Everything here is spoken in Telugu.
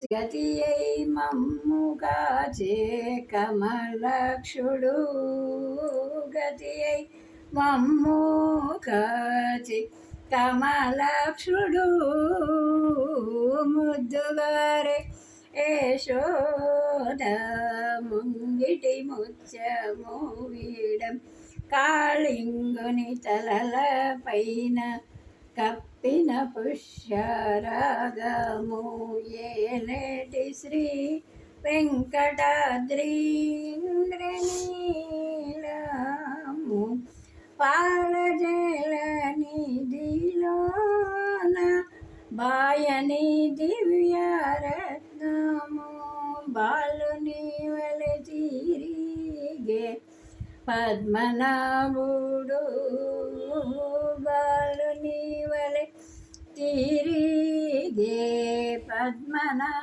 గతి అయి మమ్ము కాచే కమలక్షుడు గతి అయి మమ్ము కాచే కమలక్షుడు ముద్దుగారే యశోద ముంగిటి ముత్యము వీడం కాళింగుని తలల పైన కప్పిన పుష్యరాగము ఏలేటి శ్రీ వెంకటాద్రి ఇంద్రనీలము పాలజల నిధిలోన బాయని దివ్యరత్నము బాలుని వలె తిరిగే పద్మనాభుడు బాలుని వలె తిరిగే పద్మనాభుడు